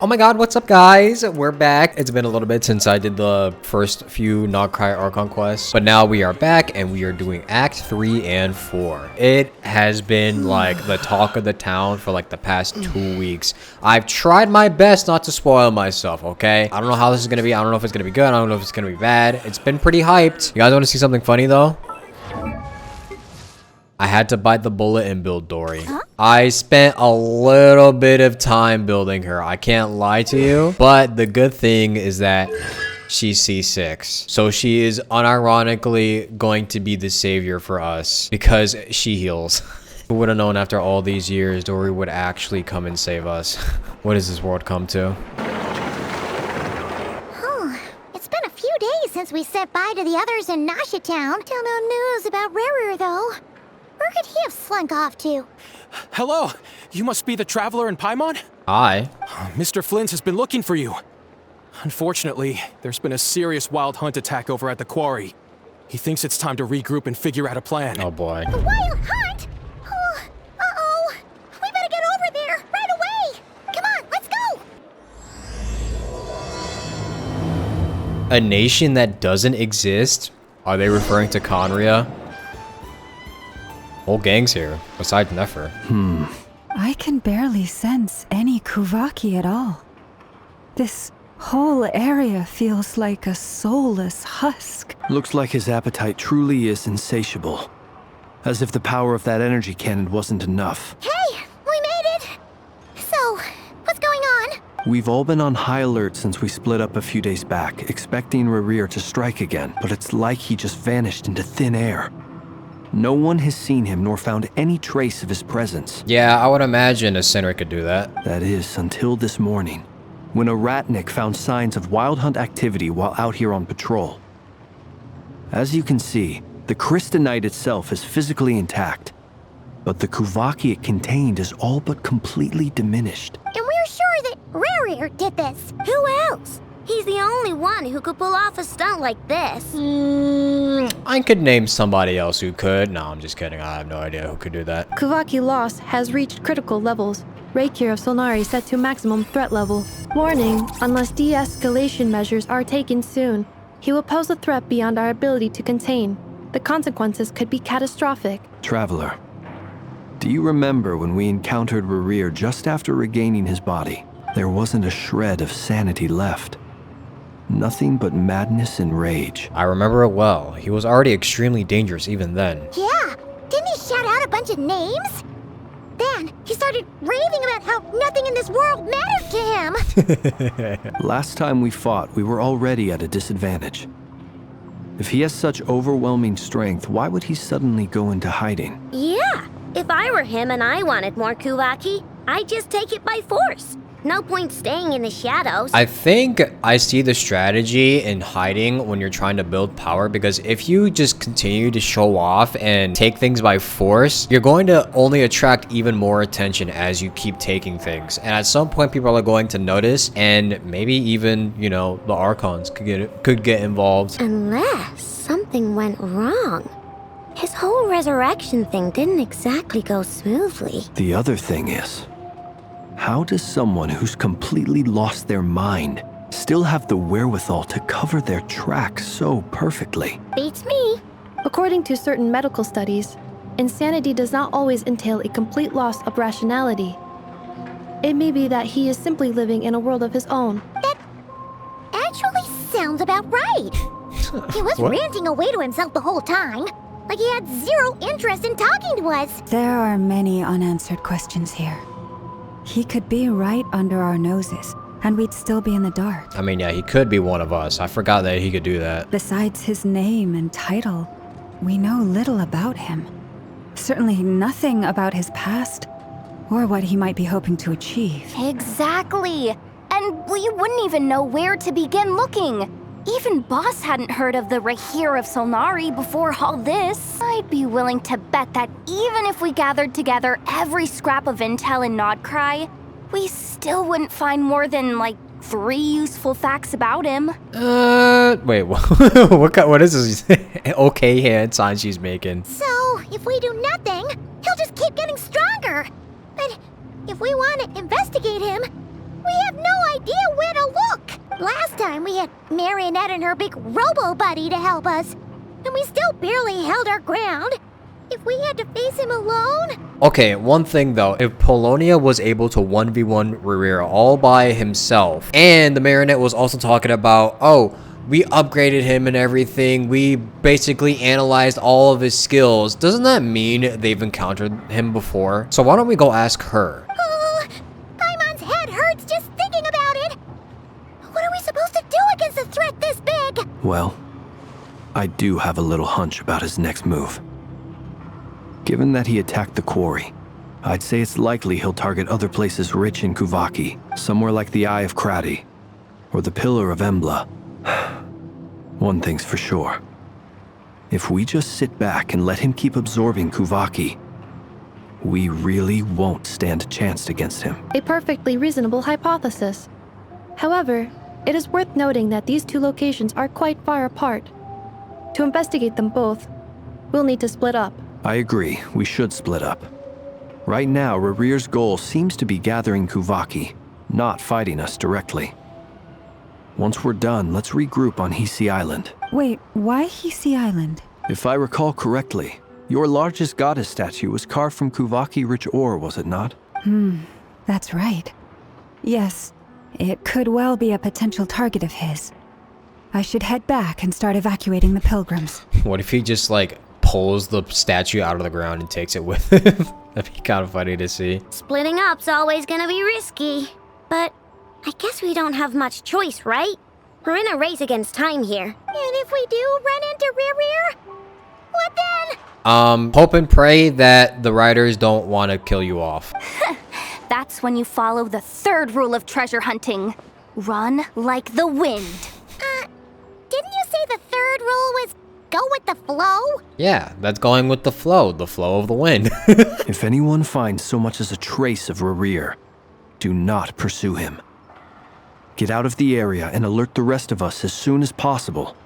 Oh my god, what's up guys? We're back. It's been a little bit since I did the first few Not Cry Archon quests, but now we are back and we are doing Act 3 and 4. It has been like the talk of the town for like the past 2 weeks. I've tried my best not to spoil myself, okay? I don't know how this is gonna be. I don't know if it's gonna be good. I don't know if it's gonna be bad. It's been pretty hyped. You guys want to see something funny though? I had to bite the bullet and build Dory. I spent a little bit of time building her. I can't lie to you. But the good thing is that she's C6. So she is unironically going to be the savior for us because she heals. Who would have known after all these years Dory would actually come and save us? What does this world come to? It's been a few days since we said bye to the others in Nasha Town. Still no news about Rarer though. Where could he have slunk off to? Hello, you must be the traveler in Paimon? Hi. Mr. Flint has been looking for you. Unfortunately, there's been a serious wild hunt attack over at the quarry. He thinks it's time to regroup and figure out a plan. Oh boy. A wild hunt? Oh, uh-oh. We better get over there right away. Come on, let's go. A nation that doesn't exist? Are they referring to Conria? Whole gang's here, besides Nefer. I can barely sense any Kuvaki at all. This whole area feels like a soulless husk. Looks like his appetite truly is insatiable. As if the power of that energy cannon wasn't enough. Hey, we made it. So, what's going on? We've all been on high alert since we split up a few days back, expecting Rarir to strike again, but it's like he just vanished into thin air. No one has seen him nor found any trace of his presence. Yeah, I would imagine a sinner could do that. That is, until this morning, when a ratnik found signs of wild hunt activity while out here on patrol. As you can see, the crystalline itself is physically intact, but the Kuvaki it contained is all but completely diminished. And we're sure that Rarer did this. Who else? He's the only one who could pull off a stunt like this. I could name somebody else who could. No, I'm just kidding. I have no idea who could do that. Kuvaki loss has reached critical levels. Reikir of Solnari set to maximum threat level. Warning, unless de-escalation measures are taken soon, he will pose a threat beyond our ability to contain. The consequences could be catastrophic. Traveler, do you remember when we encountered Rarir just after regaining his body? There wasn't a shred of sanity left. Nothing but madness and rage. I remember it well. He was already extremely dangerous even then. Yeah, didn't he shout out a bunch of names? Then he started raving about how nothing in this world mattered to him. Last time we fought, we were already at a disadvantage. If he has such overwhelming strength, why would he suddenly go into hiding? Yeah, if I were him and I wanted more Kuvaki, I'd just take it by force. No point staying in the shadows. I think I see the strategy in hiding when you're trying to build power, because if you just continue to show off and take things by force, you're going to only attract even more attention as you keep taking things. And at some point, people are going to notice, and maybe even, you know, the Archons could get involved. Unless something went wrong. His whole resurrection thing didn't exactly go smoothly. The other thing is, how does someone who's completely lost their mind still have the wherewithal to cover their tracks so perfectly? Beats me. According to certain medical studies, insanity does not always entail a complete loss of rationality. It may be that he is simply living in a world of his own. That actually sounds about right. He was ranting away to himself the whole time, like he had zero interest in talking to us. There are many unanswered questions here. He could be right under our noses, and we'd still be in the dark. I mean, yeah, he could be one of us. I forgot that he could do that. Besides his name and title, we know little about him. Certainly nothing about his past, or what he might be hoping to achieve. Exactly. And we wouldn't even know where to begin looking. Even Boss hadn't heard of the Rahir of Solnari before all this. I'd be willing to bet that even if we gathered together every scrap of intel in Nodcry, we still wouldn't find more than, like, 3 useful facts about him. Wait, what is this okay hand sign she's making? So, if we do nothing, he'll just keep getting stronger. But if we want to investigate him, we We have no idea where to look. Last time we had Marionette and her big robo-buddy to help us, and we still barely held our ground. If we had to face him alone... Okay, one thing though, if Polonia was able to 1v1 Rerir all by himself, and the Marionette was also talking about, oh, we upgraded him and everything, we basically analyzed all of his skills, doesn't that mean they've encountered him before? So why don't we go ask her? Paimon's head hurts just thinking about it. What are we supposed to do against a threat this big? Well, I do have a little hunch about his next move. Given that he attacked the quarry, I'd say it's likely he'll target other places rich in Kuvaki, somewhere like the Eye of Krati, or the Pillar of Embla. One thing's for sure. If we just sit back and let him keep absorbing Kuvaki, we really won't stand a chance against him. A perfectly reasonable hypothesis. However, it is worth noting that these two locations are quite far apart. To investigate them both, we'll need to split up. I agree, we should split up. Right now, Rerir's goal seems to be gathering Kuvaki, not fighting us directly. Once we're done, let's regroup on Hisi Island. Wait, why Hisi Island? If I recall correctly, your largest goddess statue was carved from Kuvaki-rich ore, was it not? That's right. Yes, it could well be a potential target of his. I should head back and start evacuating the pilgrims. What if he just like pulls the statue out of the ground and takes it with him? That'd be kind of funny to see. Splitting up's always gonna be risky. But I guess we don't have much choice, right? We're in a race against time here. And if we do run into Rerir, what then? Hope and pray that the riders don't want to kill you off. That's when you follow the third rule of treasure hunting. Run like the wind. Didn't you say the third rule was go with the flow? Yeah, that's going with the flow of the wind. If anyone finds so much as a trace of Rerir, do not pursue him. Get out of the area and alert the rest of us as soon as possible.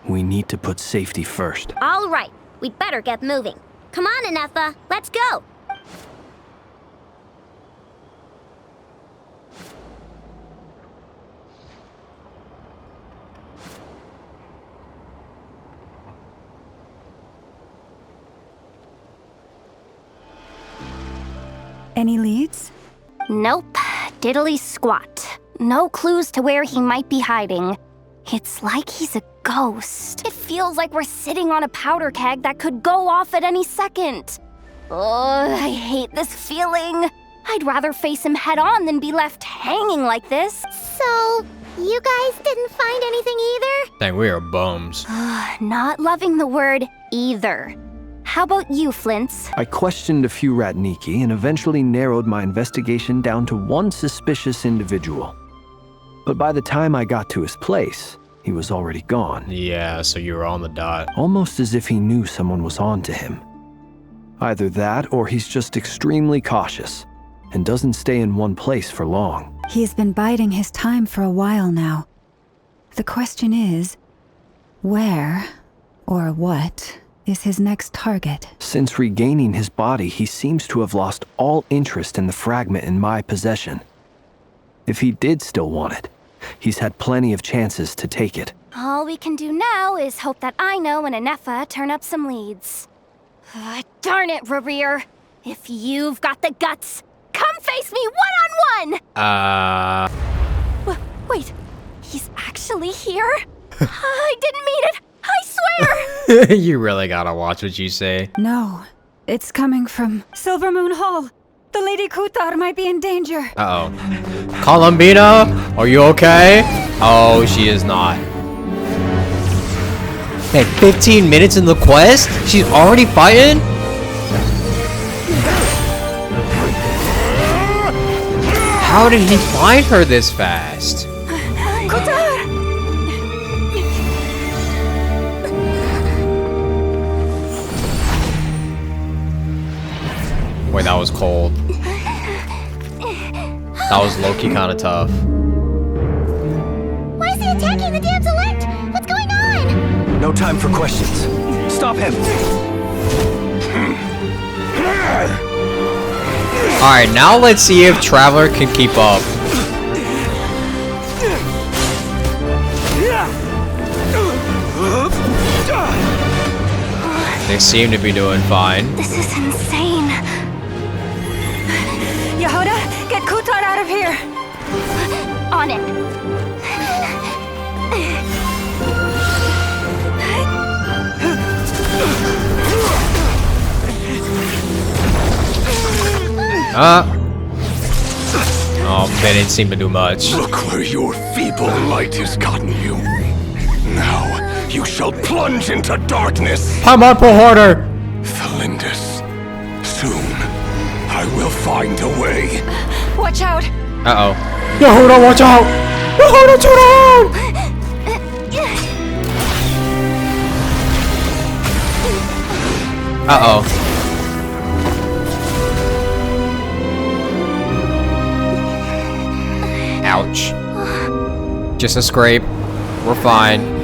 We need to put safety first. All right, we'd better get moving. Come on, Anefa, let's go. Any leads? Nope, diddly squat. No clues to where he might be hiding. It's like he's a ghost. It feels like we're sitting on a powder keg that could go off at any second. Ugh, I hate this feeling. I'd rather face him head on than be left hanging like this. So, you guys didn't find anything either? Dang, we are bums. Not loving the word either. How about you, Flints? I questioned a few Ratniki and eventually narrowed my investigation down to one suspicious individual. But by the time I got to his place, he was already gone. Yeah, so you were on the dot. Almost as if he knew someone was on to him. Either that or he's just extremely cautious and doesn't stay in one place for long. He's been biding his time for a while now. The question is, where or what is his next target? Since regaining his body, he seems to have lost all interest in the fragment in my possession. If he did still want it, he's had plenty of chances to take it. All we can do now is hope that Aino and Anefa turn up some leads. Darn it, Rerir. If you've got the guts, come face me one-on-one! Wait, he's actually here? I didn't mean it! I swear! You really gotta watch what you say. No, it's coming from Silver Moon Hall. The Lady Kutar might be in danger. Uh-oh. Columbina, are you okay? Oh, she is not. Hey, 15 minutes in the quest? She's already fighting? How did he find her this fast? Kutar! Wait, that was cold. That was low-key kind of tough. Why is he attacking the damn select? What's going on? No time for questions. Stop him! Alright, now let's see if Traveler can keep up. They seem to be doing fine. This is insane. Yehuda, get Kutar out of here! On it. Oh, they didn't seem to do much. Look where your feeble light has gotten you. Now, you shall plunge into darkness. Come on, pull harder! Felindus, soon, I will find a way. Watch out! Uh-oh. Yehuda, watch out! Yehuda, turn around! Uh-oh. Ouch. Just a scrape. We're fine.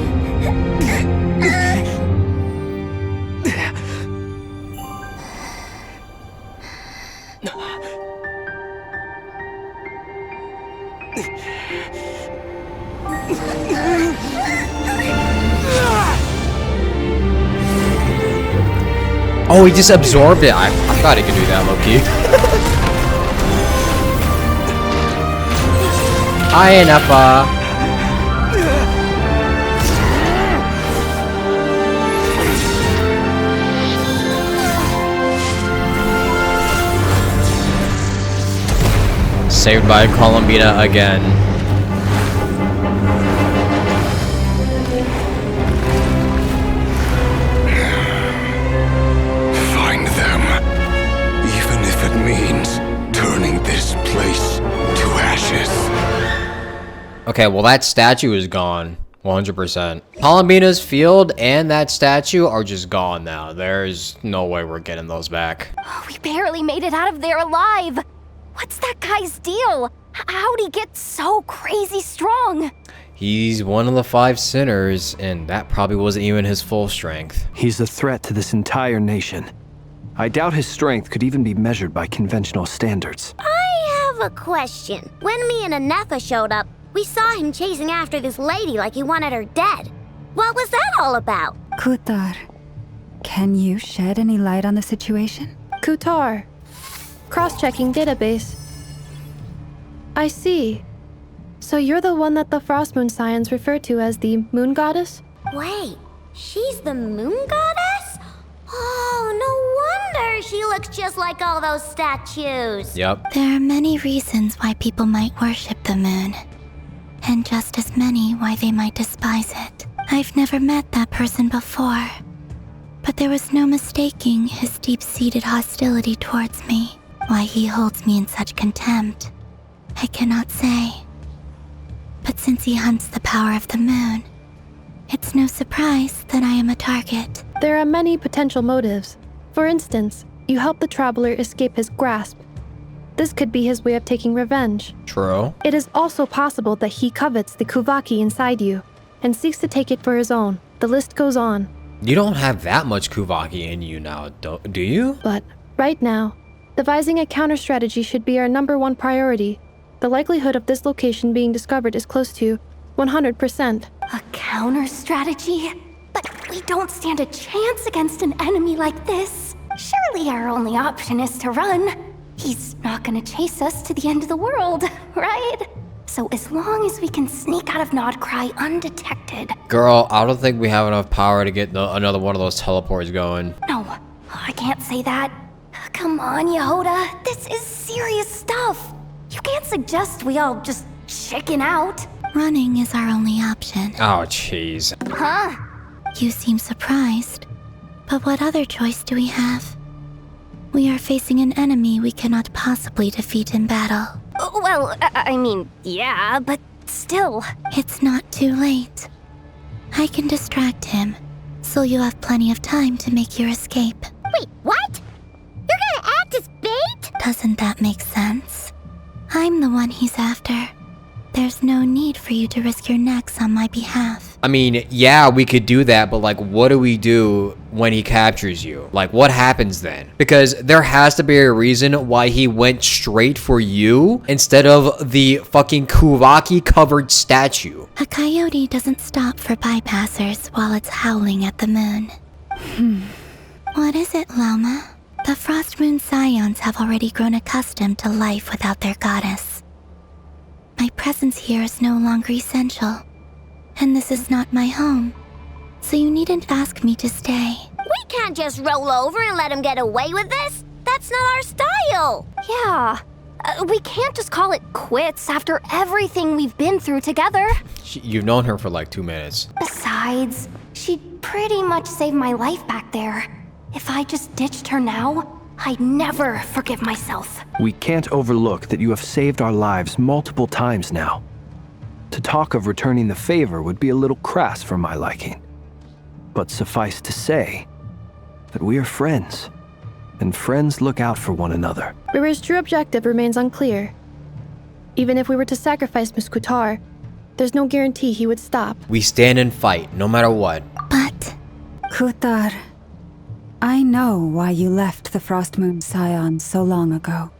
Oh, he just absorbed it. I thought he could do that, low-key. Hi, Nappa. Saved by Columbina again. Find them. Even if it means turning this place to ashes. Okay, well that statue is gone. 100%. Columbina's field and that statue are just gone now. There's no way we're getting those back. We barely made it out of there alive. What's that guy's deal? How'd he get so crazy strong? He's one of the 5 sinners, and that probably wasn't even his full strength. He's a threat to this entire nation. I doubt his strength could even be measured by conventional standards. I have a question. When me and Anefa showed up, we saw him chasing after this lady like he wanted her dead. What was that all about? Kutar, can you shed any light on the situation? Kutar. Cross-checking database. I see. So you're the one that the Frost Moon Scions refer to as the Moon Goddess? Wait, she's the moon goddess? Oh, no wonder she looks just like all those statues. Yep. There are many reasons why people might worship the moon, and just as many why they might despise it. I've never met that person before, but there was no mistaking his deep-seated hostility towards me. Why he holds me in such contempt, I cannot say. But since he hunts the power of the moon, it's no surprise that I am a target. There are many potential motives. For instance, you help the traveler escape his grasp. This could be his way of taking revenge. True. It is also possible that he covets the Kuvaki inside you and seeks to take it for his own. The list goes on. You don't have that much Kuvaki in you now, do you? But right now, devising a counter strategy should be our #1 priority. The likelihood of this location being discovered is close to 100%. A counter strategy? But we don't stand a chance against an enemy like this. Surely our only option is to run. He's not gonna chase us to the end of the world, right? So as long as we can sneak out of Nodcry undetected. Girl, I don't think we have enough power to get another one of those teleports going. No, I can't say that. Come on, Yehuda. This is serious stuff. You can't suggest we all just chicken out. Running is our only option. Oh, jeez. Huh? You seem surprised, but what other choice do we have? We are facing an enemy we cannot possibly defeat in battle. Well, I mean, yeah, but still. It's not too late. I can distract him, so you have plenty of time to make your escape. Wait, what? You're gonna act as bait? Doesn't that make sense? I'm the one he's after. There's no need for you to risk your necks on my behalf. I mean, yeah, we could do that, but like, what do we do when he captures you? Like, what happens then? Because there has to be a reason why he went straight for you instead of the fucking Kuvaki covered statue. A coyote doesn't stop for bypassers while it's howling at the moon. What is it, Loma? The Frost Moon Scions have already grown accustomed to life without their goddess. My presence here is no longer essential, and this is not my home, so you needn't ask me to stay. We can't just roll over and let him get away with this. That's not our style. Yeah. We can't just call it quits after everything we've been through together. You've known her for like 2 minutes. Besides, she pretty much saved my life back there. If I just ditched her now, I'd never forgive myself. We can't overlook that you have saved our lives multiple times now. To talk of returning the favor would be a little crass for my liking. But suffice to say that we are friends, and friends look out for one another. River's true objective remains unclear. Even if we were to sacrifice Miss Kutar, there's no guarantee he would stop. We stand and fight, no matter what. But Kutar, I know why you left the Frost Moon Scions so long ago.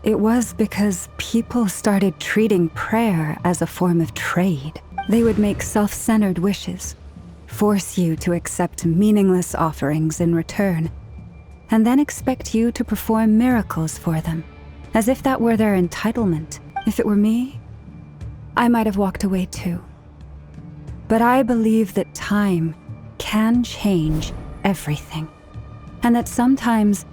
It was because people started treating prayer as a form of trade. They would make self-centered wishes, force you to accept meaningless offerings in return, and then expect you to perform miracles for them, as if that were their entitlement. If it were me, I might have walked away too. But I believe that time can change everything, and that sometimes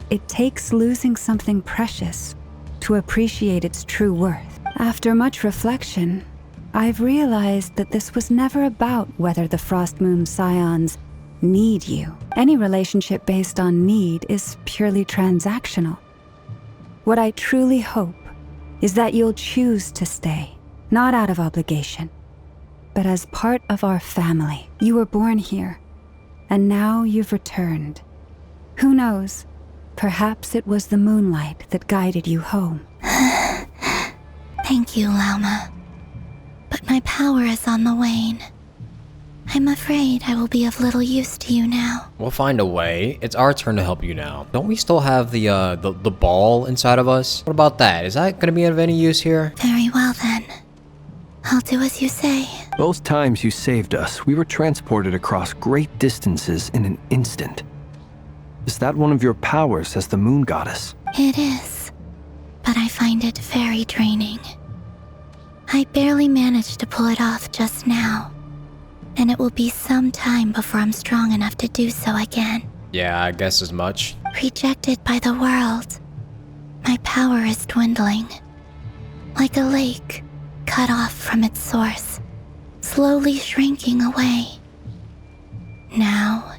it takes losing something precious to appreciate its true worth. After much reflection, I've realized that this was never about whether the Frost Moon Scions need you. Any relationship based on need is purely transactional. What I truly hope is that you'll choose to stay, not out of obligation, but as part of our family. You were born here, and now you've returned. Who knows? Perhaps it was the moonlight that guided you home. thank you, Lauma. But my power is on the wane. I'm afraid I will be of little use to you now. We'll find a way. It's our turn to help you now. Don't we still have the ball inside of us? What about that? Is that gonna be of any use here? Very well then. I'll do as you say. Both times you saved us, we were transported across great distances in an instant. Is that one of your powers as the moon goddess? It is, but I find it very draining. I barely managed to pull it off just now, and it will be some time before I'm strong enough to do so again. Yeah, I guess as much. Rejected by the world, my power is dwindling. Like a lake cut off from its source, slowly shrinking away. Now,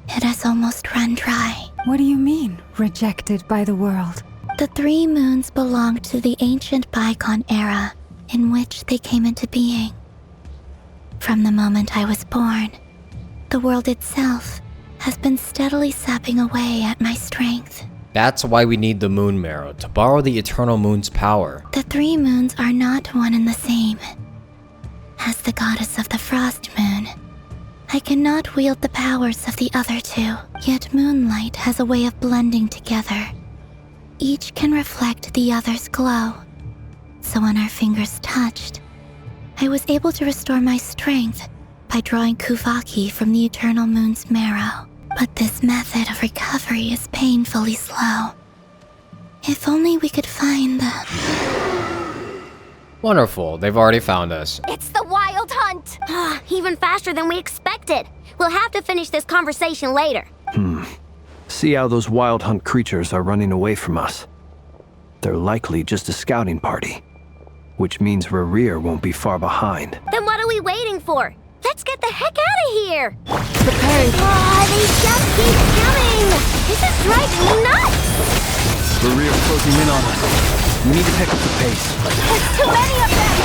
it has almost run dry. What do you mean, rejected by the world? The 3 moons belonged to the ancient bygone era in which they came into being. From the moment I was born, the world itself has been steadily sapping away at my strength. That's why we need the moon marrow, to borrow the eternal moon's power. The 3 moons are not one and the same. As the goddess of the Frost Moon, I cannot wield the powers of the other 2, yet moonlight has a way of blending together. Each can reflect the other's glow. So when our fingers touched, I was able to restore my strength by drawing Kuvaki from the eternal moon's marrow. But this method of recovery is painfully slow. If only we could find the... Wonderful, they've already found us. It's the Wild Hunt! Even faster than we expected. We'll have to finish this conversation later. See how those Wild Hunt creatures are running away from us. They're likely just a scouting party, which means Rerir won't be far behind. Then what are we waiting for? Let's get the heck out of here! Prepare! They just keep coming! This is driving me nuts! Rerir's closing in on us. We need to pick up the pace. There's too many of them!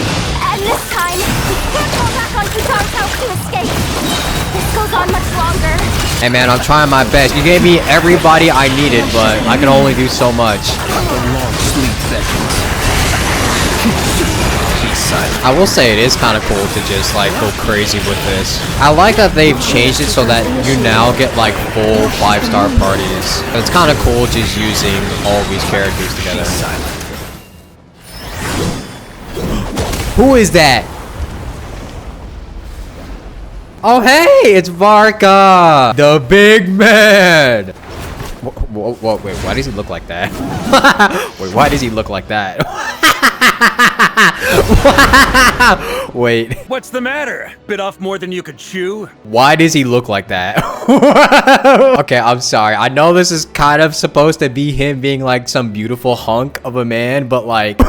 And this time, we can't fall back on Kutar's house to escape. This goes on much longer. Hey man, I'm trying my best. You gave me everybody I needed, but I can only do so much. Like a long sleep sessions. I will say it is kind of cool to just like go crazy with this. I like that they've changed it so that you now get like full 5-star parties. It's kind of cool just using all these characters together. Who is that? Oh hey, it's Varka, the big man. Whoa, wait, why does he look like that? Wait, why does he look like that? Wait. What's the matter? Bit off more than you could chew? Why does he look like that? Okay, I'm sorry. I know this is kind of supposed to be him being like some beautiful hunk of a man, but like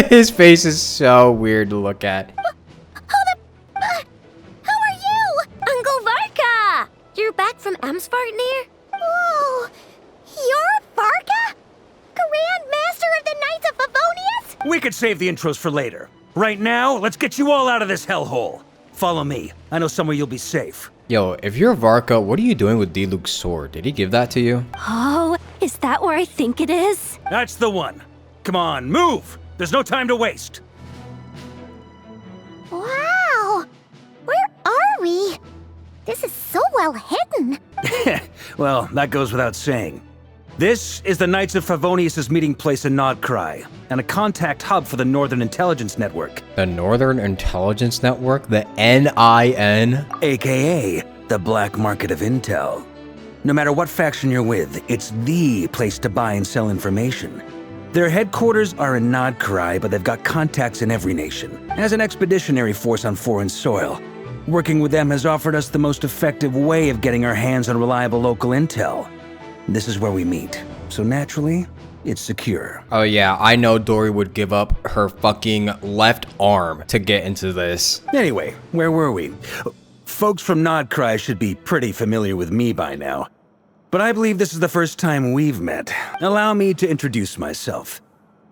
his face is so weird to look at. How are you? Uncle Varka! You're back from Amsvartnir? Whoa! You're Varka? Grand Master of the Knights of Favonius? We could save the intros for later. Right now, let's get you all out of this hellhole. Follow me. I know somewhere you'll be safe. Yo, if you're Varka, what are you doing with D-Luke's sword? Did he give that to you? Oh, is that where I think it is? That's the one. Come on, move! There's no time to waste. Wow! Where are we? This is so well hidden. Well, that goes without saying. This is the Knights of Favonius' meeting place in Nodcry, and a contact hub for the Northern Intelligence Network. The Northern Intelligence Network? The NIN? AKA, the black market of intel. No matter what faction you're with, it's the place to buy and sell information. Their headquarters are in Nodcry, but they've got contacts in every nation. As an expeditionary force on foreign soil, working with them has offered us the most effective way of getting our hands on reliable local intel. This is where we meet, so naturally, it's secure. Oh yeah, I know Dory would give up her fucking left arm to get into this. Anyway, where were we? Folks from Nodcry should be pretty familiar with me by now. But I believe this is the first time we've met. Allow me to introduce myself.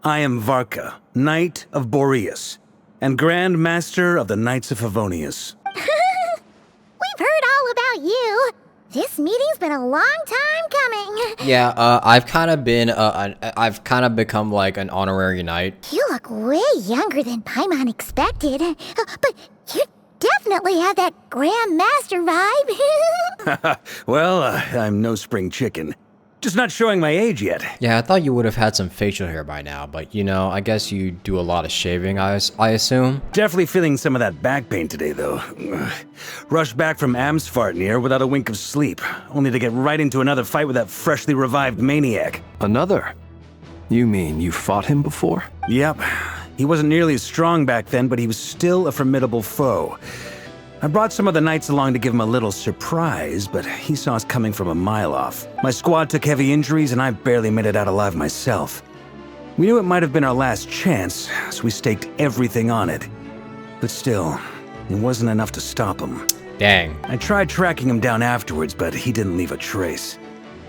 I am Varka, Knight of Boreas, and Grand Master of the Knights of Favonius. We've heard all about you. This meeting's been a long time coming. Yeah, I've kind of become like an honorary knight. You look way younger than Paimon expected. But you definitely have that Grand Master vibe. Well, I'm no spring chicken. Just not showing my age yet. Yeah, I thought you would have had some facial hair by now, but you know, I guess you do a lot of shaving, I assume? Definitely feeling some of that back pain today, though. Rushed back from Amsvartnir without a wink of sleep, only to get right into another fight with that freshly revived maniac. Another? You mean you fought him before? Yep. He wasn't nearly as strong back then, but he was still a formidable foe. I brought some of the knights along to give him a little surprise, but he saw us coming from a mile off. My squad took heavy injuries, and I barely made it out alive myself. We knew it might have been our last chance, so we staked everything on it. But still, it wasn't enough to stop him. Dang. I tried tracking him down afterwards, but he didn't leave a trace.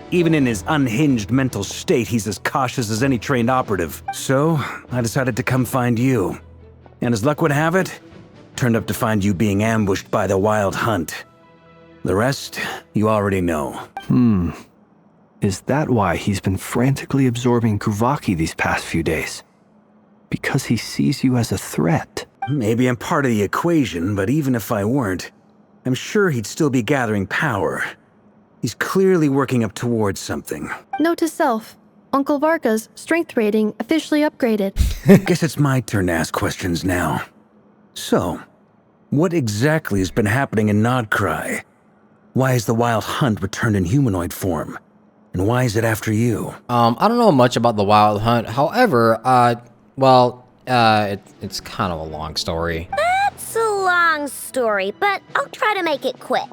Even in his unhinged mental state, he's as cautious as any trained operative. So, I decided to come find you. And as luck would have it, turned up to find you being ambushed by the Wild Hunt. The rest, you already know. Is that why he's been frantically absorbing Kuvaki these past few days? Because he sees you as a threat? Maybe I'm part of the equation, but even if I weren't, I'm sure he'd still be gathering power. He's clearly working up towards something. Note to self, Uncle Varka's strength rating officially upgraded. Guess it's my turn to ask questions now. So, what exactly has been happening in Nodcry? Why has the Wild Hunt returned in humanoid form? And why is it after you? I don't know much about the Wild Hunt. However, it's kind of a long story. That's a long story, but I'll try to make it quick.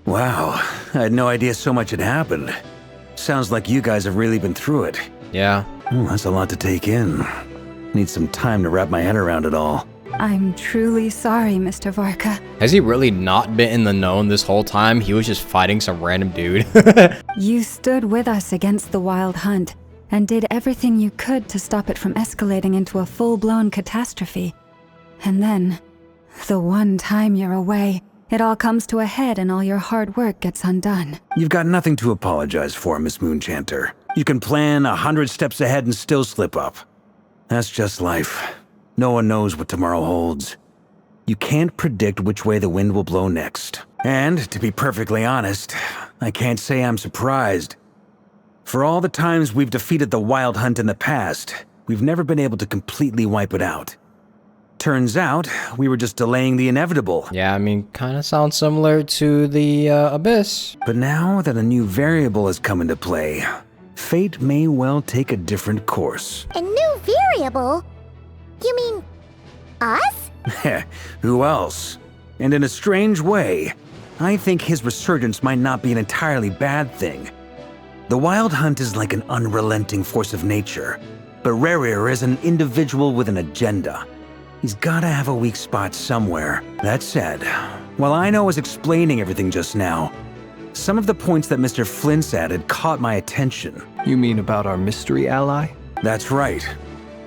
Wow, I had no idea so much had happened. Sounds like you guys have really been through it. Yeah. That's a lot to take in. Need some time to wrap my head around it all. I'm truly sorry, Mr. Varka. Has he really not been in the known this whole time? He was just fighting some random dude. You stood with us against the Wild Hunt and did everything you could to stop it from escalating into a full-blown catastrophe. And then, the one time you're away, it all comes to a head and all your hard work gets undone. You've got nothing to apologize for, Miss Moonchanter. You can plan 100 steps ahead and still slip up. That's just life. No one knows what tomorrow holds. You can't predict which way the wind will blow next. And, to be perfectly honest, I can't say I'm surprised. For all the times we've defeated the Wild Hunt in the past, we've never been able to completely wipe it out. Turns out, we were just delaying the inevitable. Yeah, I mean, kind of sounds similar to the Abyss. But now that a new variable has come into play, fate may well take a different course. A new variable? You mean us? Who else? And in a strange way, I think his resurgence might not be an entirely bad thing. The Wild Hunt is like an unrelenting force of nature, but Rerir is an individual with an agenda. He's gotta have a weak spot somewhere. That said, while I was explaining everything just now, some of the points that Mr. Flint's added caught my attention. You mean about our mystery ally? That's right.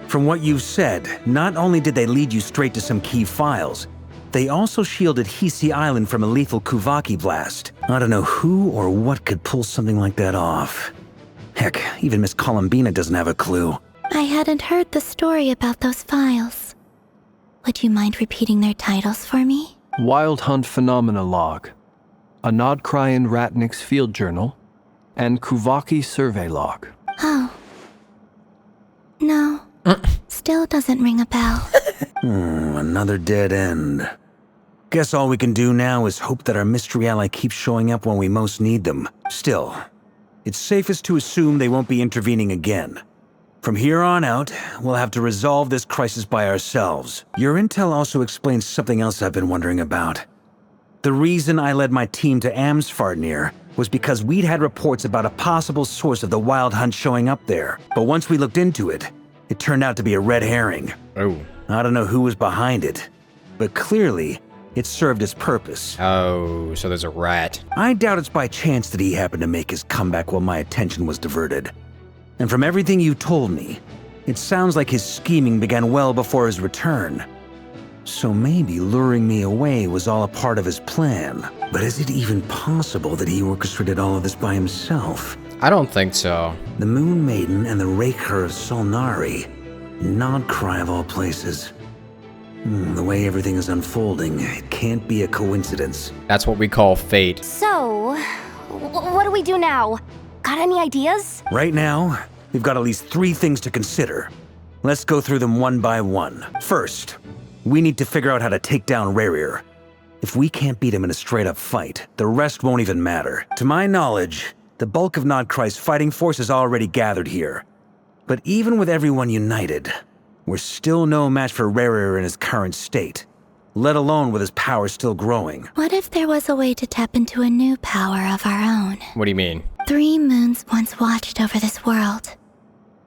From what you've said, not only did they lead you straight to some key files, they also shielded Hisi Island from a lethal Kuvaki blast. I don't know who or what could pull something like that off. Heck, even Miss Columbina doesn't have a clue. I hadn't heard the story about those files. Would you mind repeating their titles for me? Wild Hunt Phenomena Log, a Nodcrian Ratnik's Field Journal, and Kuvaki Survey Log. Oh. No. Still doesn't ring a bell. Another dead end. Guess all we can do now is hope that our mystery ally keeps showing up when we most need them. Still, it's safest to assume they won't be intervening again. From here on out, we'll have to resolve this crisis by ourselves. Your intel also explains something else I've been wondering about. The reason I led my team to Amsfartnir was because we'd had reports about a possible source of the Wild Hunt showing up there. But once we looked into it, it turned out to be a red herring. Oh. I don't know who was behind it, but clearly, it served its purpose. Oh, so there's a rat. I doubt it's by chance that he happened to make his comeback while my attention was diverted. And from everything you told me, it sounds like his scheming began well before his return. So maybe luring me away was all a part of his plan. But is it even possible that he orchestrated all of this by himself? I don't think so. The Moon Maiden and the Raker of Solnari. Nodcry of all places. The way everything is unfolding, it can't be a coincidence. That's what we call fate. So, what do we do now? Got any ideas? Right now, we've got at least 3 things to consider. Let's go through them one by one. First, we need to figure out how to take down Rerir. If we can't beat him in a straight-up fight, the rest won't even matter. To my knowledge, the bulk of Nodcry's fighting force is already gathered here. But even with everyone united, we're still no match for Rerir in his current state, let alone with his power still growing. What if there was a way to tap into a new power of our own? What do you mean? 3 moons once watched over this world.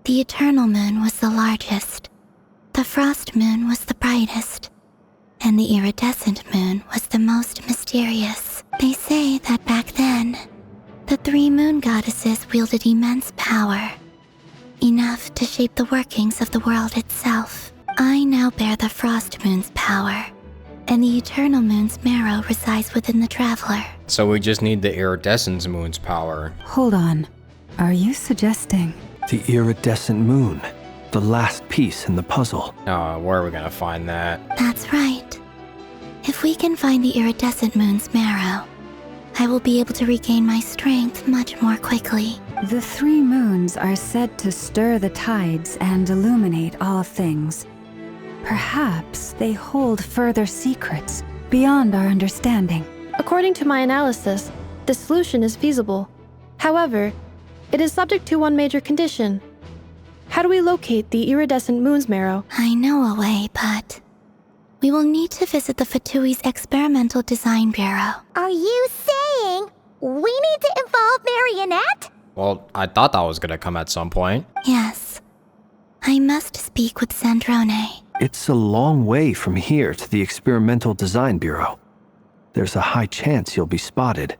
The Eternal Moon was the largest. The Frost Moon was the brightest. And the Iridescent Moon was the most mysterious. They say that back then, the 3 moon goddesses wielded immense power. Enough to shape the workings of the world itself. I now bear the Frost Moon's power, and the Eternal Moon's marrow resides within the Traveler. So we just need the Iridescent Moon's power. Hold on. Are you suggesting? The iridescent moon, the last piece in the puzzle. Where are we gonna find that? That's right. If we can find the Iridescent Moon's marrow, I will be able to regain my strength much more quickly. The 3 moons are said to stir the tides and illuminate all things. Perhaps they hold further secrets beyond our understanding. According to my analysis, the solution is feasible. However, it is subject to one major condition. How do we locate the Iridescent Moon's marrow? I know a way, but we will need to visit the Fatui's Experimental Design Bureau. Are you saying we need to involve Marionette? Well, I thought that was gonna come at some point. Yes. I must speak with Sandrone. It's a long way from here to the Experimental Design Bureau. There's a high chance you'll be spotted.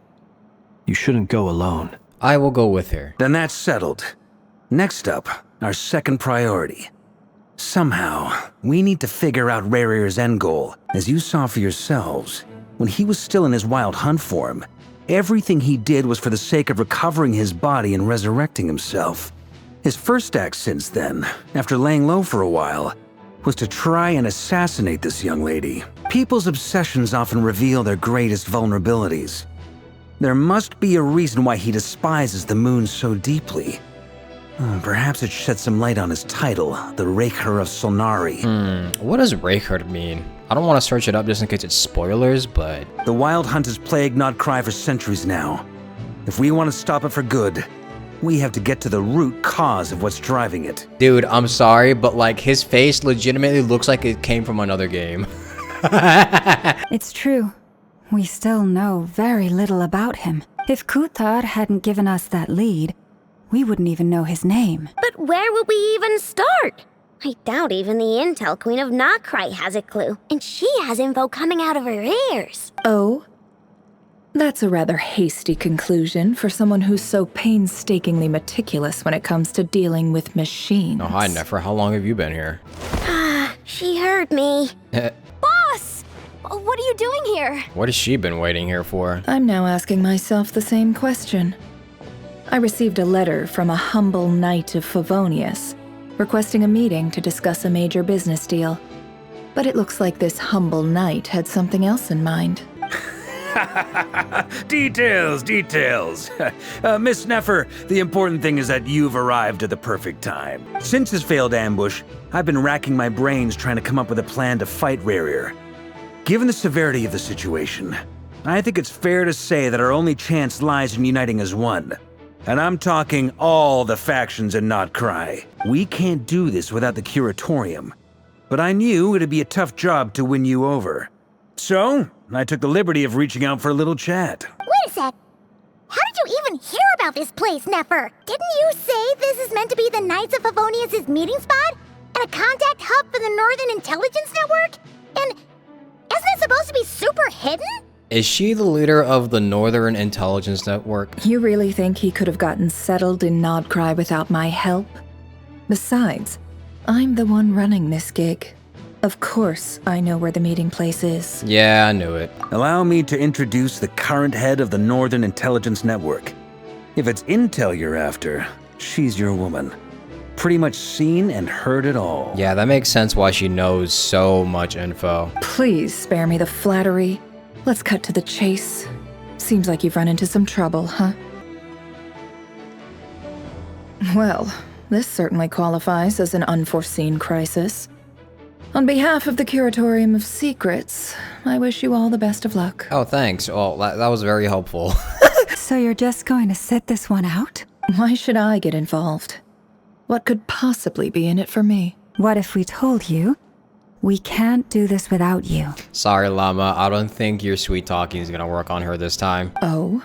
You shouldn't go alone. I will go with her. Then that's settled. Next up, our second priority. Somehow, we need to figure out Rerir's end goal. As you saw for yourselves, when he was still in his Wild Hunt form, everything he did was for the sake of recovering his body and resurrecting himself. His first act since then, after laying low for a while, was to try and assassinate this young lady. People's obsessions often reveal their greatest vulnerabilities. There must be a reason why he despises the moon so deeply. Perhaps it sheds some light on his title, the Raker of Solnari. What does Raker mean? I don't want to search it up just in case it's spoilers, but... The Wild Hunt has plagued Nodcry for centuries now. If we want to stop it for good, we have to get to the root cause of what's driving it. Dude, I'm sorry, but like his face legitimately looks like it came from another game. It's true. We still know very little about him. If Kuthar hadn't given us that lead, we wouldn't even know his name. But where would we even start? I doubt even the Intel Queen of Nodcry has a clue, and she has info coming out of her ears. Oh? That's a rather hasty conclusion for someone who's so painstakingly meticulous when it comes to dealing with machines. Oh, hi, Nefer. How long have you been here? She heard me. Boss! What are you doing here? What has she been waiting here for? I'm now asking myself the same question. I received a letter from a humble knight of Favonius, requesting a meeting to discuss a major business deal. But it looks like this humble knight had something else in mind. Details. Miss Nefer, the important thing is that you've arrived at the perfect time. Since his failed ambush, I've been racking my brains trying to come up with a plan to fight Rerir. Given the severity of the situation, I think it's fair to say that our only chance lies in uniting as one. And I'm talking all the factions in Nodcry. We can't do this without the Curatorium. But I knew it'd be a tough job to win you over. So, I took the liberty of reaching out for a little chat. Wait a sec. How did you even hear about this place, Nefer? Didn't you say this is meant to be the Knights of Favonius' meeting spot? And a contact hub for the Northern Intelligence Network? And isn't it supposed to be super hidden? Is she the leader of the Northern Intelligence Network? You really think he could have gotten settled in Nodcry without my help? Besides, I'm the one running this gig. Of course, I know where the meeting place is. Yeah, I knew it. Allow me to introduce the current head of the Northern Intelligence Network. If it's intel you're after, she's your woman. Pretty much seen and heard it all. Yeah, that makes sense why she knows so much info. Please spare me the flattery. Let's cut to the chase. Seems like you've run into some trouble, huh? Well, this certainly qualifies as an unforeseen crisis. On behalf of the Curatorium of Secrets, I wish you all the best of luck. Oh, thanks. Oh, that was very helpful. So you're just going to sit this one out? Why should I get involved? What could possibly be in it for me? What if we told you we can't do this without you? Sorry, Llama. I don't think your sweet talking is gonna work on her this time. Oh?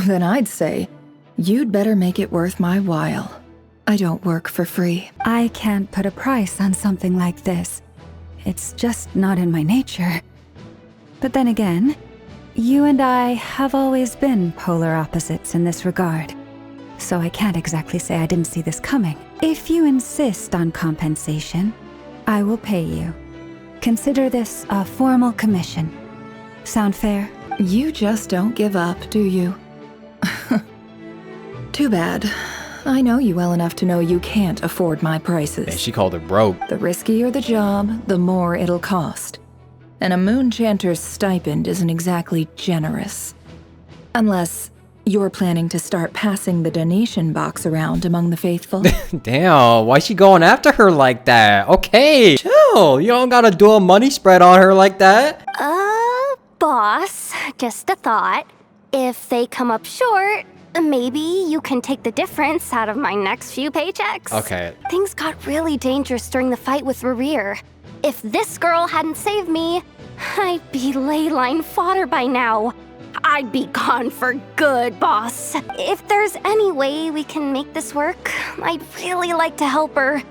Then I'd say you'd better make it worth my while. I don't work for free. I can't put a price on something like this. It's just not in my nature. But then again, you and I have always been polar opposites in this regard. So I can't exactly say I didn't see this coming. If you insist on compensation, I will pay you. Consider this a formal commission. Sound fair? You just don't give up, do you? Too bad. I know you well enough to know you can't afford my prices. And she called her broke. The riskier the job, the more it'll cost. And a moon chanter's stipend isn't exactly generous. Unless you're planning to start passing the donation box around among the faithful. Damn, why is she going after her like that? Okay, chill. You don't gotta do a money spread on her like that. Boss, just a thought. If they come up short, maybe you can take the difference out of my next few paychecks. Okay. Things got really dangerous during the fight with Rerir. If this girl hadn't saved me, I'd be ley line fodder by now. I'd be gone for good, boss. If there's any way we can make this work, I'd really like to help her.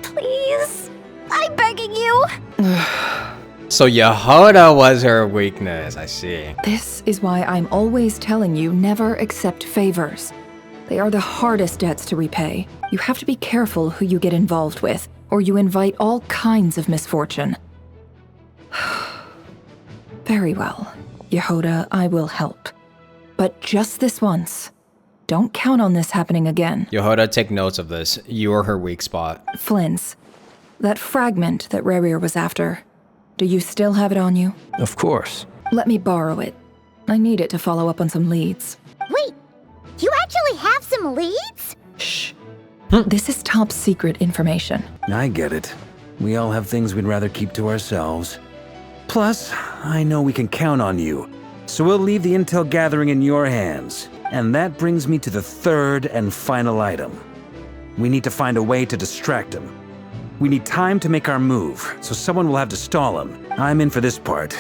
Please, I'm begging you. So Yehoda was her weakness, I see. This is why I'm always telling you never accept favors. They are the hardest debts to repay. You have to be careful who you get involved with, or you invite all kinds of misfortune. Very well, Yehoda, I will help. But just this once. Don't count on this happening again. Yehuda, take notes of this. You are her weak spot. Flynn's. That fragment that Rerir was after. Do you still have it on you? Of course. Let me borrow it. I need it to follow up on some leads. Wait, you actually have some leads? Shh. This is top secret information. I get it. We all have things we'd rather keep to ourselves. Plus, I know we can count on you. So we'll leave the intel gathering in your hands. And that brings me to the third and final item. We need to find a way to distract him. We need time to make our move, so someone will have to stall him. I'm in for this part,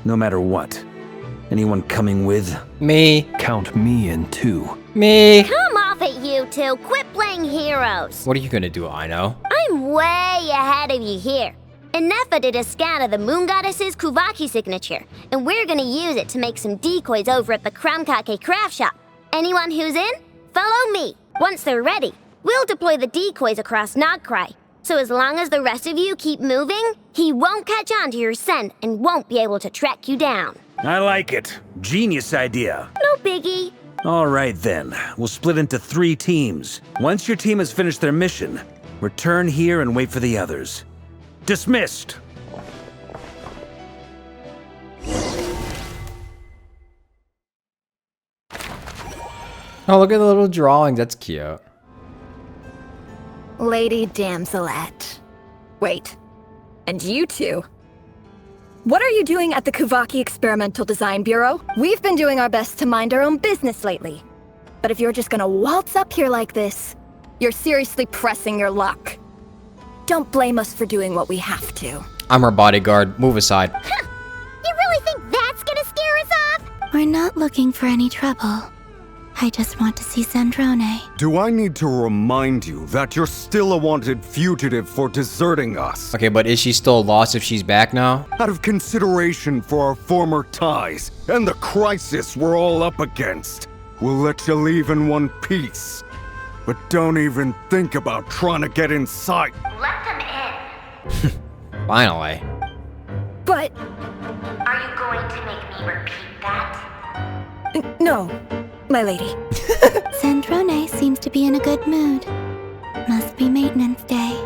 no matter what. Anyone coming with? Me. Count me in too. Me. Come off it, you two. Quit playing heroes. What are you gonna do, Aino? I'm way ahead of you here. Nefa did a scan of the moon goddess's Kuvaki signature, and we're gonna use it to make some decoys over at the Kramkake craft shop. Anyone who's in, follow me. Once they're ready, we'll deploy the decoys across Nogcry. So as long as the rest of you keep moving, he won't catch on to your scent and won't be able to track you down. I like it. Genius idea. No biggie. All right then, we'll split into 3 teams. Once your team has finished their mission, return here and wait for the others. Dismissed! Oh, look at the little drawings. That's cute. Lady Damselette. Wait, and you two? What are you doing at the Kuvaki Experimental Design Bureau? We've been doing our best to mind our own business lately. But if you're just gonna waltz up here like this, you're seriously pressing your luck. Don't blame us for doing what we have to. I'm her bodyguard. Move aside. You really think that's gonna scare us off? We're not looking for any trouble. I just want to see Zandrone. Do I need to remind you that you're still a wanted fugitive for deserting us? Okay, but is she still lost if she's back now? Out of consideration for our former ties and the crisis we're all up against, we'll let you leave in one piece. But don't even think about trying to get inside. Let them in. Finally. But... Are you going to make me repeat that? No, my lady. Zandrone seems to be in a good mood. Must be maintenance day.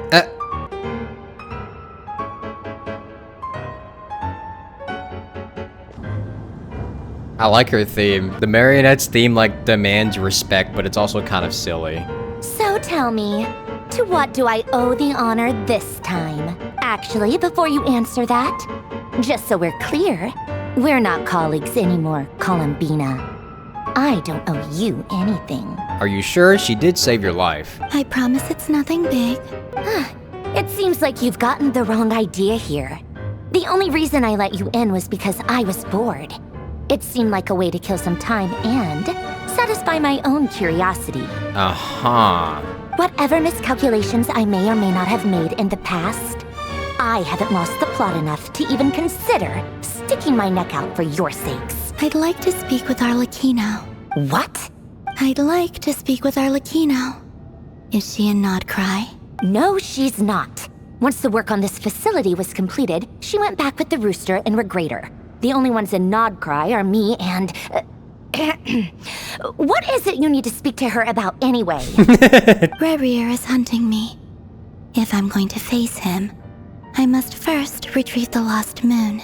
I like her theme. The Marionette's theme, like, demands respect, but it's also kind of silly. So tell me, to what do I owe the honor this time? Actually, before you answer that, just so we're clear, we're not colleagues anymore, Columbina. I don't owe you anything. Are you sure? She did save your life. I promise it's nothing big. It seems like you've gotten the wrong idea here. The only reason I let you in was because I was bored. It seemed like a way to kill some time and satisfy my own curiosity. Uh-huh. Whatever miscalculations I may or may not have made in the past, I haven't lost the plot enough to even consider sticking my neck out for your sakes. I'd like to speak with Arlecchino. What? I'd like to speak with Arlecchino. Is she in Nodcry? No, she's not. Once the work on this facility was completed, she went back with the Rooster and Regrator. The only ones in Nodcry are me and... What is it you need to speak to her about anyway? Rerir is hunting me. If I'm going to face him, I must first retrieve the lost moon.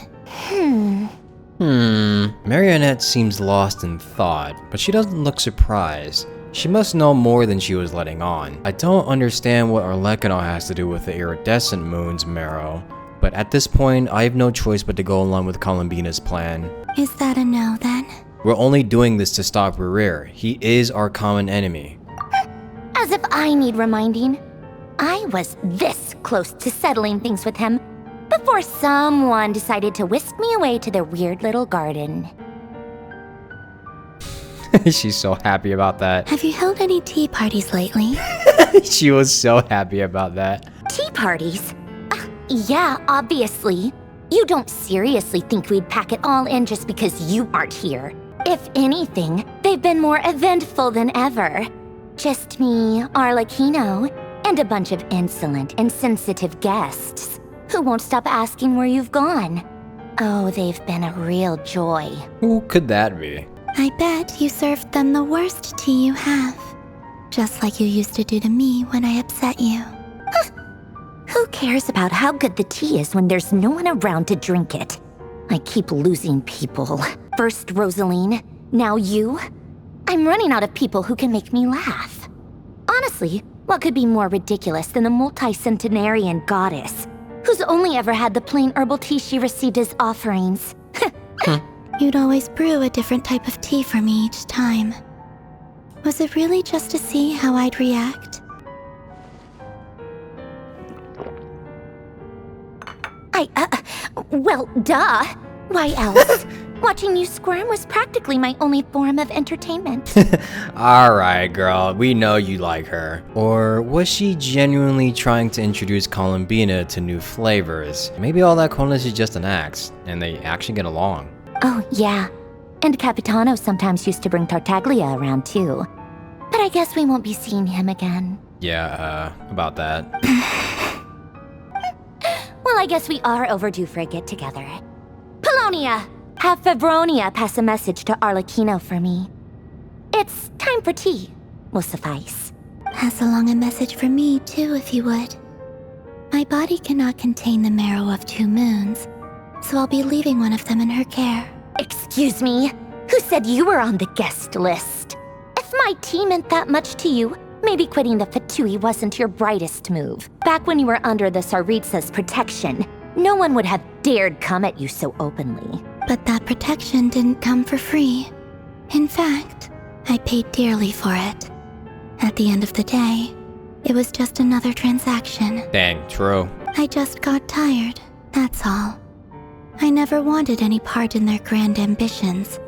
Marionette seems lost in thought, but she doesn't look surprised. She must know more than she was letting on. I don't understand what Arlecchino has to do with the iridescent moon's marrow, but at this point, I have no choice but to go along with Columbina's plan. Is that a no, then? We're only doing this to stop Rerir. He is our common enemy. As if I need reminding. I was this close to settling things with him before someone decided to whisk me away to their weird little garden. She's so happy about that. Have you held any tea parties lately? She was so happy about that. Tea parties? Yeah, obviously. You don't seriously think we'd pack it all in just because you aren't here. If anything, they've been more eventful than ever. Just me, Arlecchino, and a bunch of insolent and sensitive guests who won't stop asking where you've gone. Oh, they've been a real joy. Who could that be? I bet you served them the worst tea you have. Just like you used to do to me when I upset you. Who cares about how good the tea is when there's no one around to drink it? I keep losing people. First Rosaline, now you. I'm running out of people who can make me laugh. Honestly, what could be more ridiculous than the multi-centenarian goddess, who's only ever had the plain herbal tea she received as offerings? You'd always brew a different type of tea for me each time. Was it really just to see how I'd react? Well, duh. Why else? Watching you squirm was practically my only form of entertainment. Alright, girl, we know you like her. Or was she genuinely trying to introduce Columbina to new flavors? Maybe all that coolness is just an act, and they actually get along. Oh, yeah. And Capitano sometimes used to bring Tartaglia around too. But I guess we won't be seeing him again. Yeah, about that. Well, I guess we are overdue for a get-together. Polonia! Have Febronia pass a message to Arlecchino for me. It's time for tea. Will suffice. Pass along a message for me, too, if you would. My body cannot contain the marrow of 2 moons, so I'll be leaving one of them in her care. Excuse me? Who said you were on the guest list? If my tea meant that much to you, maybe quitting the Fatui wasn't your brightest move. Back when you were under the Tsaritsa's protection, no one would have dared come at you so openly. But that protection didn't come for free. In fact, I paid dearly for it. At the end of the day, it was just another transaction. Dang, true. I just got tired, that's all. I never wanted any part in their grand ambitions,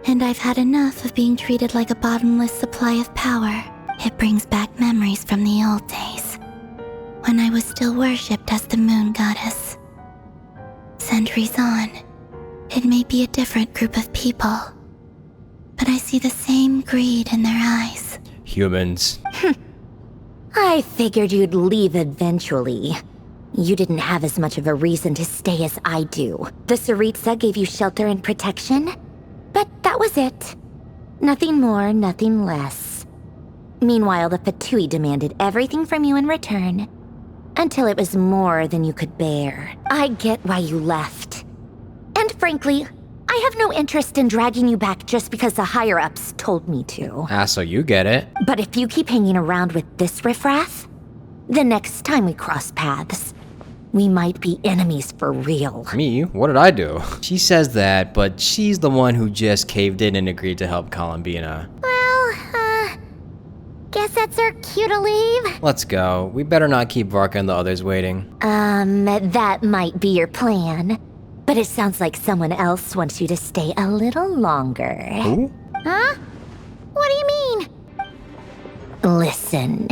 and I've had enough of being treated like a bottomless supply of power. It brings back memories from the old days, when I was still worshipped as the moon goddess. Centuries on, it may be a different group of people, but I see the same greed in their eyes. Humans. I figured you'd leave eventually. You didn't have as much of a reason to stay as I do. The Tsaritsa gave you shelter and protection, but that was it. Nothing more, nothing less. Meanwhile, the Fatui demanded everything from you in return, until it was more than you could bear. I get why you left. And frankly, I have no interest in dragging you back just because the higher-ups told me to. So you get it. But if you keep hanging around with this riffraff, the next time we cross paths, we might be enemies for real. Me? What did I do? She says that, but she's the one who just caved in and agreed to help Columbina. Guess that's our cue to leave. Let's go. We better not keep Varka and the others waiting. That might be your plan. But it sounds like someone else wants you to stay a little longer. Who? Huh? What do you mean? Listen.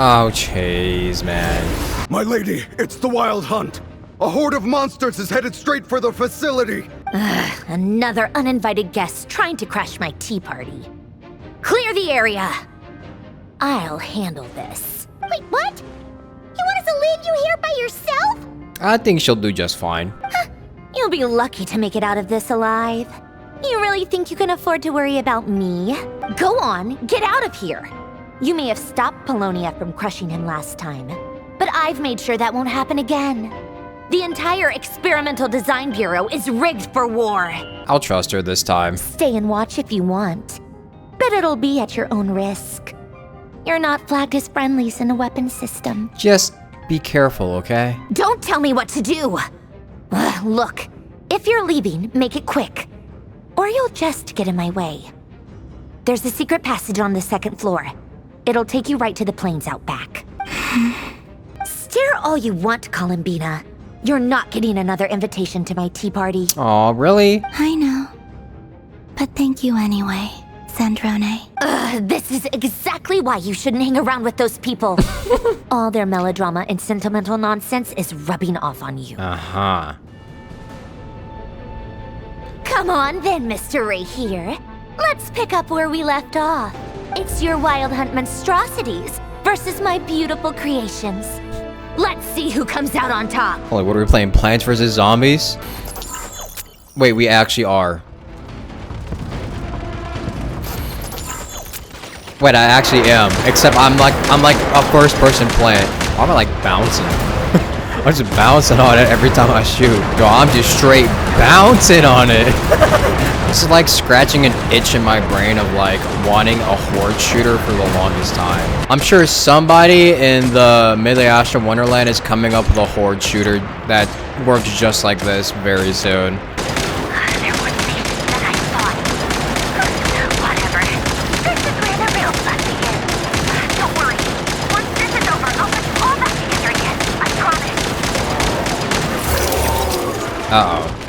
Oh, jeez, man. My lady, it's the Wild Hunt. A horde of monsters is headed straight for the facility. Another uninvited guest trying to crash my tea party. Clear the area. I'll handle this. Wait, what? You want us to leave you here by yourself? I think she'll do just fine. You'll be lucky to make it out of this alive. You really think you can afford to worry about me? Go on, get out of here. You may have stopped Polonia from crushing him last time, but I've made sure that won't happen again. The entire Experimental Design Bureau is rigged for war. I'll trust her this time. Stay and watch if you want, but it'll be at your own risk. You're not flagged as friendlies in the weapons system. Just be careful, okay? Don't tell me what to do! Look, if you're leaving, make it quick, or you'll just get in my way. There's a secret passage on the 2nd floor. It'll take you right to the plains out back. Stare all you want, Columbina. You're not getting another invitation to my tea party. Aw, really? I know. But thank you anyway, Sandrone. This is exactly why you shouldn't hang around with those people. All their melodrama and sentimental nonsense is rubbing off on you. Uh-huh. Come on then, Mr. Ray here. Let's pick up where we left off. It's your Wild Hunt monstrosities versus my beautiful creations. Let's see who comes out on top. Holy, what are we playing? Plants vs. Zombies? Wait, we actually are. Wait, I actually am. Except I'm like a first person plant. Why am I like bouncing? I'm just bouncing on it every time I shoot. Yo, I'm just straight bouncing on it. This is like scratching an itch in my brain of like wanting a horde shooter for the longest time. I'm sure somebody in the Melee Astral Wonderland is coming up with a horde shooter that works just like this very soon.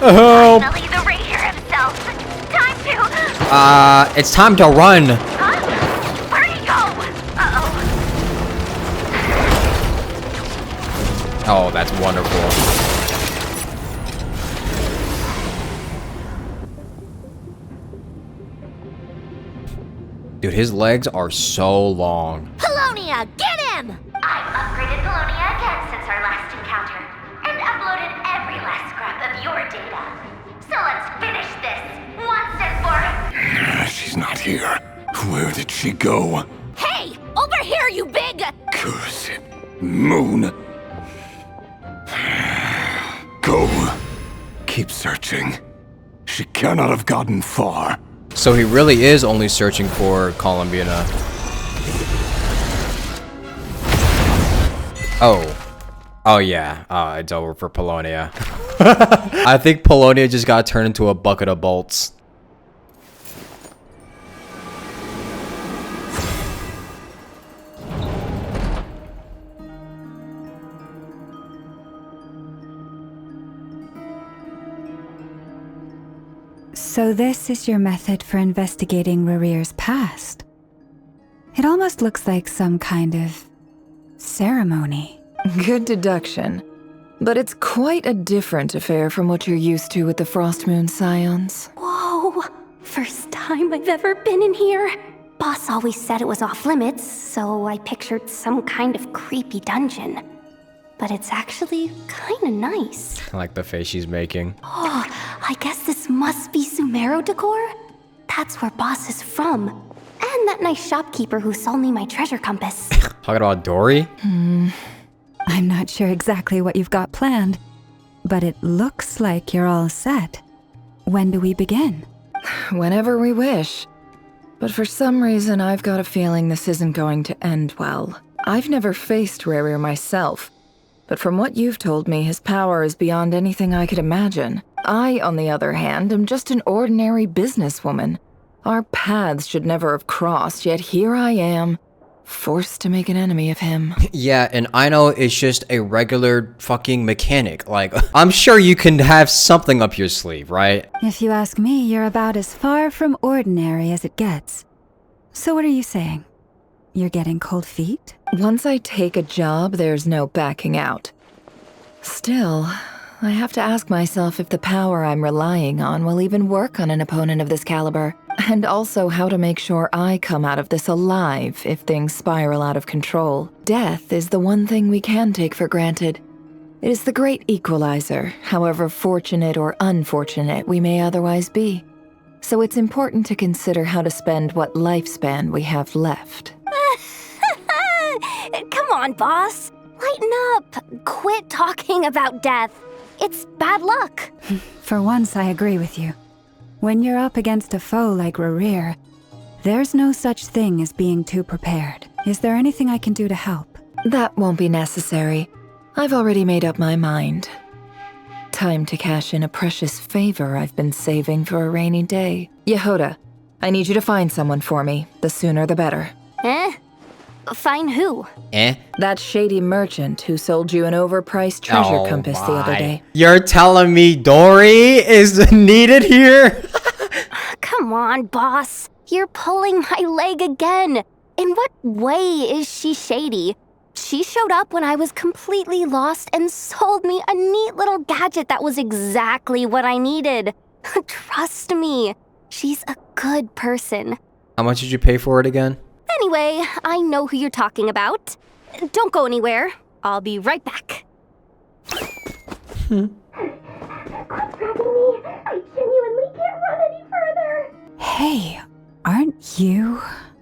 Uh-oh. Finally, the Ranger himself. Time to... It's time to run. Huh? Where'd he go? Uh-oh. Oh, that's wonderful. Dude, his legs are so long. Polonia, get him! I've upgraded Polonia again since our last encounter, and uploaded every last scrap of your data. So let's finish this, once and for... She's not here. Where did she go? Hey! Over here, you big... Cursed moon. Go. Keep searching. She cannot have gotten far. So he really is only searching for Columbiana. Oh. Oh yeah. It's over for Polonia. I think Polonia just got turned into a bucket of bolts. So this is your method for investigating Rarir's past? It almost looks like some kind of ceremony. Good deduction. But it's quite a different affair from what you're used to with the Frost Moon Scions. Whoa! First time I've ever been in here. Boss always said it was off limits, so I pictured some kind of creepy dungeon. But it's actually kinda nice. I like the face she's making. Oh, I guess this must be Sumero decor? That's where Boss is from. And that nice shopkeeper who sold me my treasure compass. Talking about Dory? I'm not sure exactly what you've got planned, but it looks like you're all set. When do we begin? Whenever we wish. But for some reason, I've got a feeling this isn't going to end well. I've never faced Rarir myself, but from what you've told me, his power is beyond anything I could imagine. I, on the other hand, am just an ordinary businesswoman. Our paths should never have crossed, yet here I am, forced to make an enemy of him. Yeah, and I know it's just a regular fucking mechanic. Like, I'm sure you can have something up your sleeve, right? If you ask me, you're about as far from ordinary as it gets. So what are you saying? You're getting cold feet? Once I take a job, there's no backing out. Still, I have to ask myself if the power I'm relying on will even work on an opponent of this caliber. And also how to make sure I come out of this alive if things spiral out of control. Death is the one thing we can take for granted. It is the great equalizer, however fortunate or unfortunate we may otherwise be. So it's important to consider how to spend what lifespan we have left. Come on, boss. Lighten up. Quit talking about death. It's bad luck. For once, I agree with you. When you're up against a foe like Rarir, there's no such thing as being too prepared. Is there anything I can do to help? That won't be necessary. I've already made up my mind. Time to cash in a precious favor I've been saving for a rainy day. Yehoda, I need you to find someone for me. The sooner the better. Eh? Find who? That shady merchant who sold you an overpriced treasure compass the other day. You're telling me Dory is needed here? Come on, boss. You're pulling my leg again. In what way is she shady? She showed up when I was completely lost and sold me a neat little gadget that was exactly what I needed. Trust me, she's a good person. How much did you pay for it again? Anyway, I know who you're talking about. Don't go anywhere. I'll be right back. I genuinely can't run any further. Hey, aren't you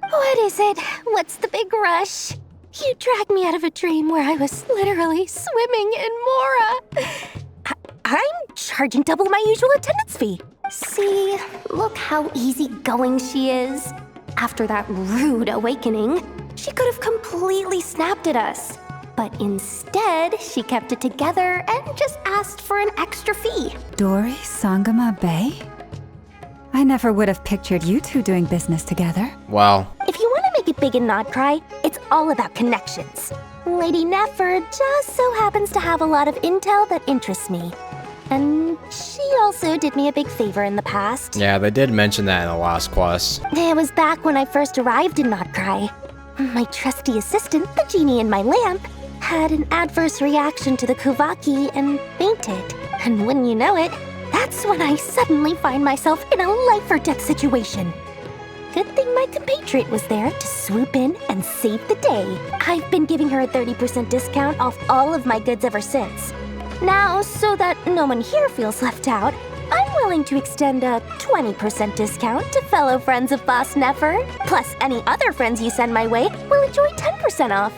What is it? What's the big rush? You dragged me out of a dream where I was literally swimming in Mora. I'm charging double my usual attendance fee. See, look how easygoing she is. After that rude awakening, she could have completely snapped at us. But instead, she kept it together and just asked for an extra fee. Dori Sangama Bay? I never would have pictured you two doing business together. Wow. If you want to make it big in Nodcry, it's all about connections. Lady Nefer just so happens to have a lot of intel that interests me. And she also did me a big favor in the past. Yeah, they did mention that in the last quest. It was back when I first arrived in Nodcry. My trusty assistant, the genie in my lamp, had an adverse reaction to the Kuvaki and fainted. And wouldn't you know it, that's when I suddenly find myself in a life-or-death situation. Good thing my compatriot was there to swoop in and save the day. I've been giving her a 30% discount off all of my goods ever since. Now, so that no one here feels left out, I'm willing to extend a 20% discount to fellow friends of Boss Nefer. Plus, any other friends you send my way will enjoy 10% off.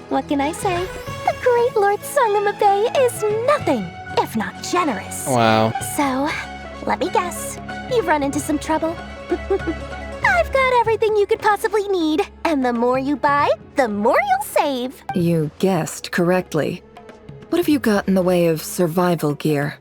What can I say? The great Lord Sangamabe is nothing if not generous. Wow. So, let me guess. You've run into some trouble? I've got everything you could possibly need. And the more you buy, the more you'll save. You guessed correctly. What have you got in the way of survival gear?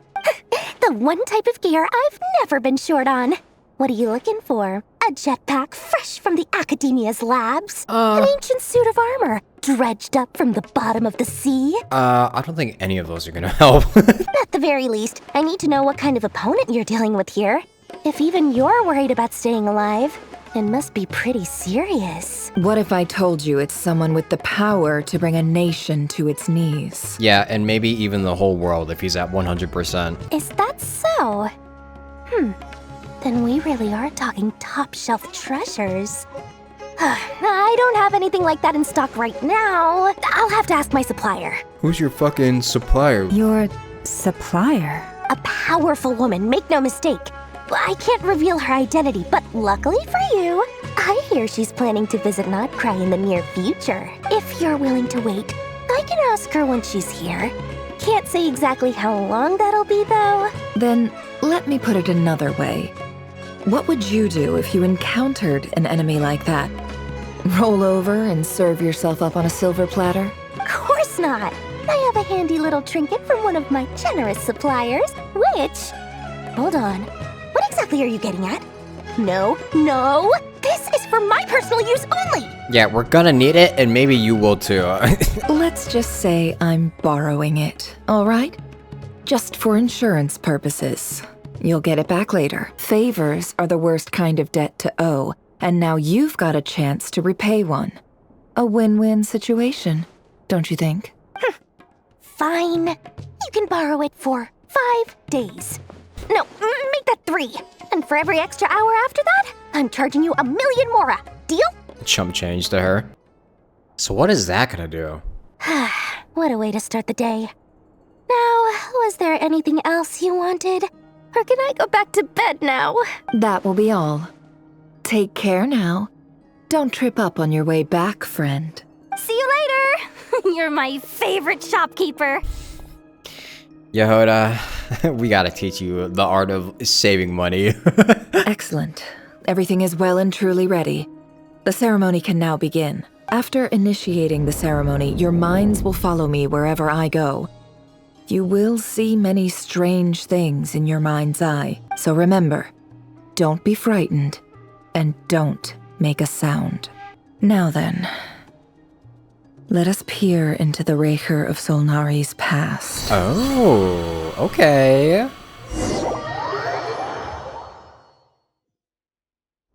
The one type of gear I've never been short on. What are you looking for? A jetpack fresh from the Academia's labs? An ancient suit of armor, dredged up from the bottom of the sea? I don't think any of those are gonna help. At the very least, I need to know what kind of opponent you're dealing with here. If even you're worried about staying alive, it must be pretty serious. What if I told you it's someone with the power to bring a nation to its knees? Yeah, and maybe even the whole world if he's at 100%. Is that so? Then we really are talking top-shelf treasures. I don't have anything like that in stock right now. I'll have to ask my supplier. Who's your fucking supplier? Your supplier? A powerful woman, make no mistake. I can't reveal her identity, but luckily for you, I hear she's planning to visit Nodcry in the near future. If you're willing to wait, I can ask her when she's here. Can't say exactly how long that'll be, though. Then, let me put it another way. What would you do if you encountered an enemy like that? Roll over and serve yourself up on a silver platter? Of course not. I have a handy little trinket from one of my generous suppliers, which... Hold on. What exactly are you getting at? No. This is for my personal use only! Yeah, we're gonna need it, and maybe you will too. Let's just say I'm borrowing it, all right? Just for insurance purposes. You'll get it back later. Favors are the worst kind of debt to owe, and now you've got a chance to repay one. A win-win situation, don't you think? Fine. You can borrow it for 5 days. No, make that 3. And for every extra hour after that, I'm charging you 1,000,000 mora. Deal? Chump change to her. So what is that gonna do? What a way to start the day. Now, was there anything else you wanted? Or can I go back to bed now? That will be all. Take care now. Don't trip up on your way back, friend. See you later! You're my favorite shopkeeper. Yehuda, we gotta teach you the art of saving money. Excellent. Everything is well and truly ready. The ceremony can now begin. After initiating the ceremony, your minds will follow me wherever I go. You will see many strange things in your mind's eye. So remember, don't be frightened, and don't make a sound. Now then, let us peer into the Raker of Solnari's past. Oh, okay.